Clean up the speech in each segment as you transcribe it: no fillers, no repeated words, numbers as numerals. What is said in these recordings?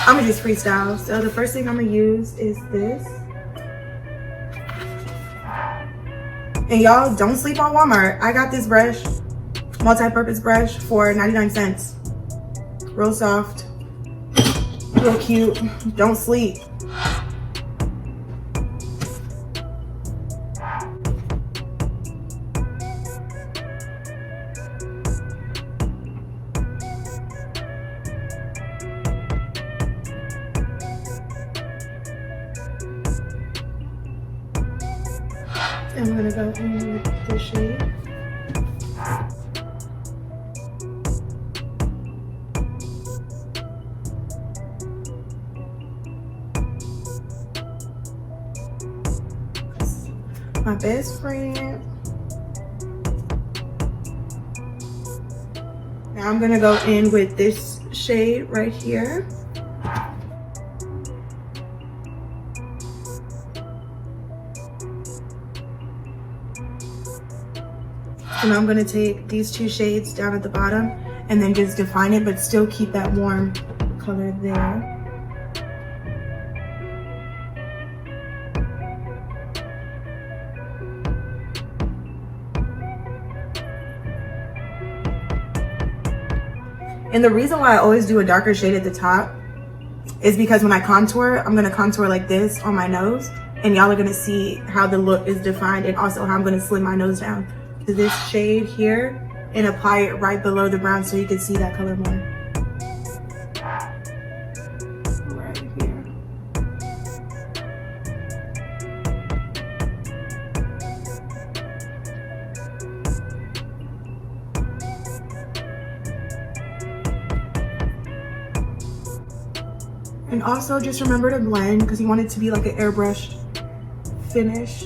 I'm gonna just freestyle. So the first thing I'm gonna use is this. And y'all, don't sleep on Walmart. I got this brush, multi-purpose brush, for 99 cents. Real soft, real cute. Don't sleep. I'm gonna go in with this shade. My best friend. Now I'm gonna go in with this shade right here. And I'm gonna take these two shades down at the bottom and then just define it, but still keep that warm color there. And the reason why I always do a darker shade at the top is because when I contour, I'm gonna contour like this on my nose, and y'all are gonna see how the look is defined and also how I'm gonna slim my nose down to this shade here and apply it right below the brown so you can see that color more. Right here. And also just remember to blend because you want it to be like an airbrushed finish.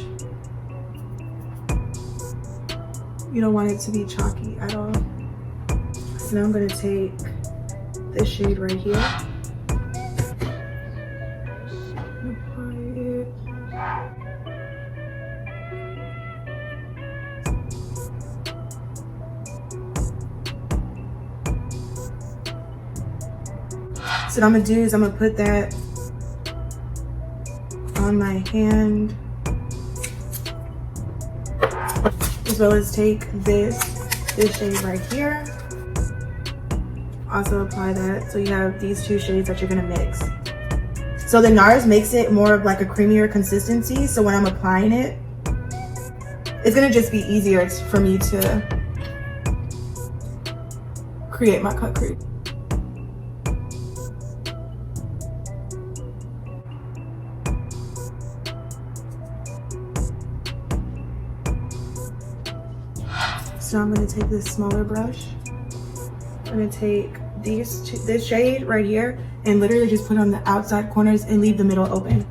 You don't want it to be chalky at all. So now I'm gonna take this shade right here. Apply it. So what I'm gonna do is I'm gonna put that on my hand, as well as take this shade right here. Also apply that, so you have these two shades that you're gonna mix. So the NARS makes it more of like a creamier consistency, so when I'm applying it, it's gonna just be easier for me to create my cut crease. So I'm gonna take this smaller brush. I'm gonna take this shade right here and literally just put on the outside corners and leave the middle open.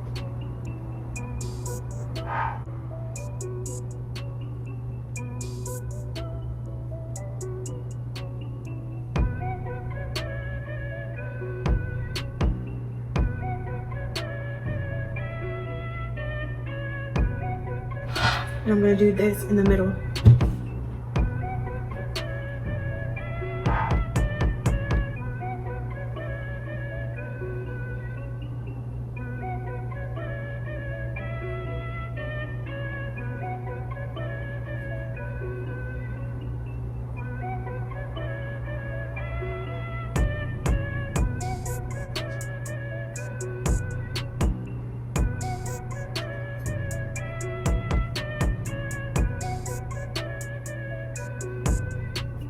And I'm gonna do this in the middle.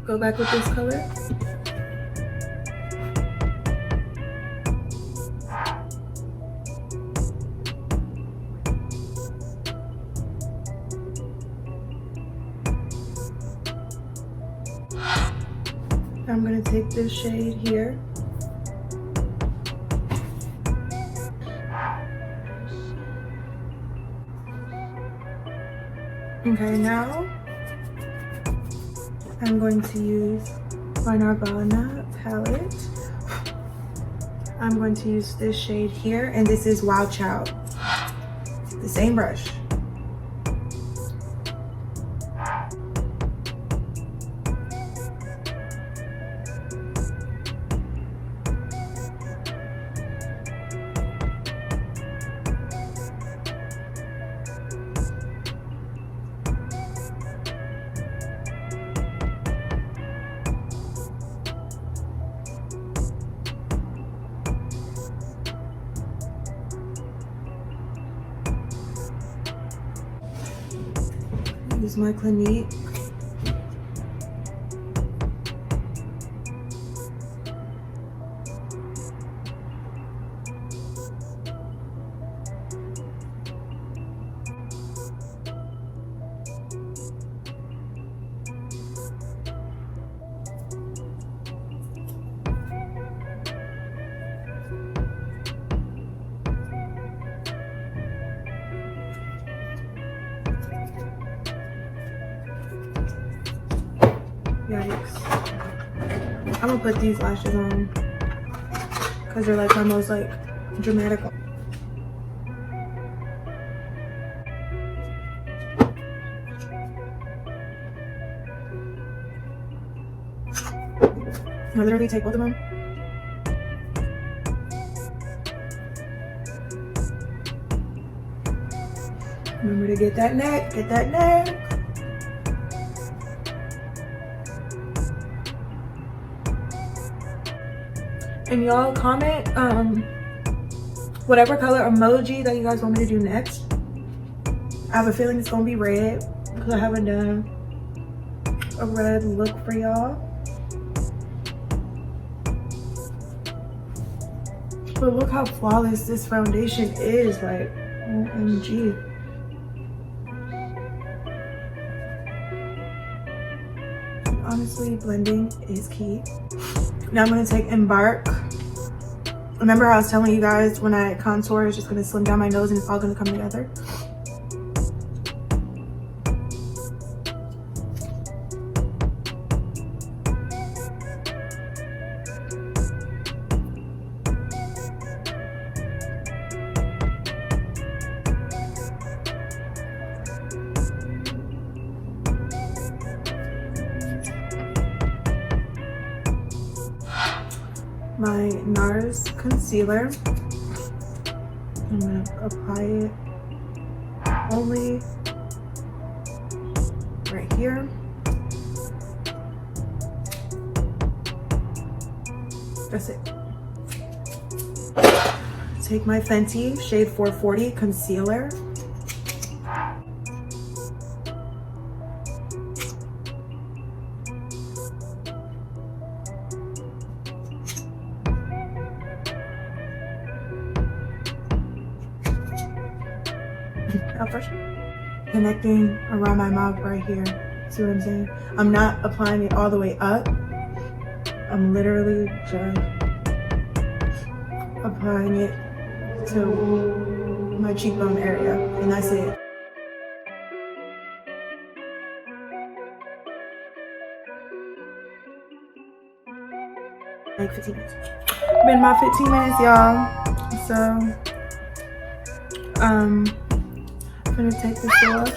Go back with this color. I'm gonna take this shade here. Okay, now I'm going to use my Nirvana palette. I'm going to use this shade here, and this is Wild Child. The same brush. use my Clinique. Yikes. I'm gonna put these lashes on because they're like my most like dramatic. I literally take both of them. Remember to get that neck, get that neck. And y'all comment whatever color emoji that you guys want me to do next. I have a feeling it's gonna be red because I haven't done a red look for y'all. But look how flawless this foundation is, like, OMG. Honestly, blending is key. Now I'm gonna take Embark. Remember I was telling you guys when I contour, it's just gonna slim down my nose and it's all gonna come together. My NARS concealer. I'm gonna apply it only right here. That's it. Take my Fenty shade 440 concealer. First, connecting around my mouth right here. See what I'm saying? I'm not applying it all the way up. I'm literally just applying it to my cheekbone area, and that's it. Like 15 minutes. Been about 15 minutes, y'all. So, I'm gonna take this off.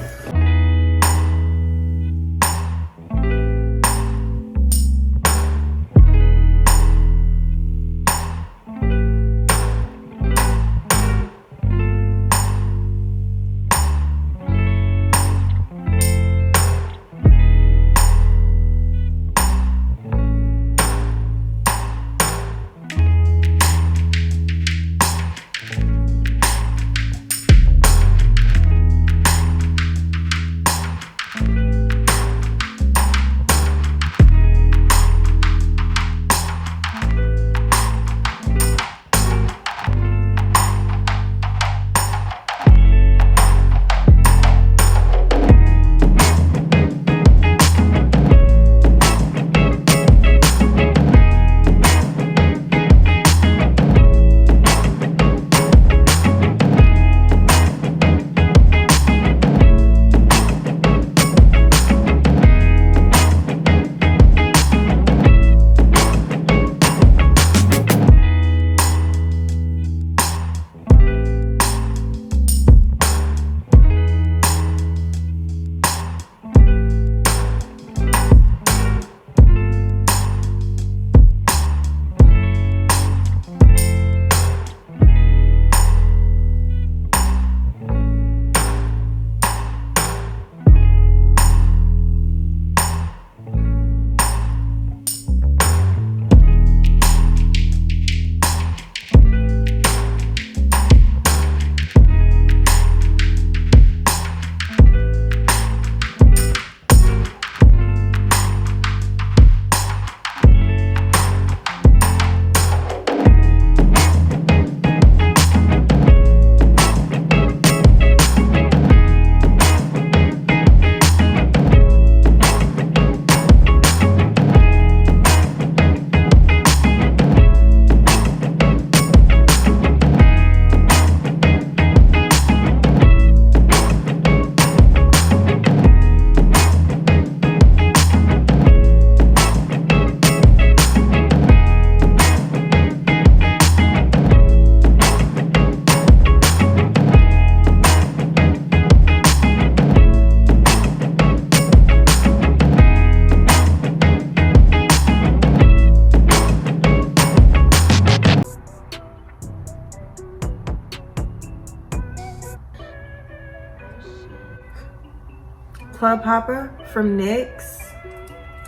Papa from NYX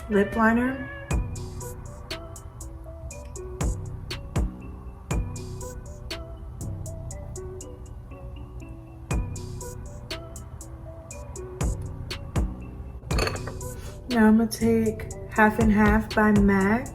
lip liner. Now I'm gonna take Half and Half by MAC.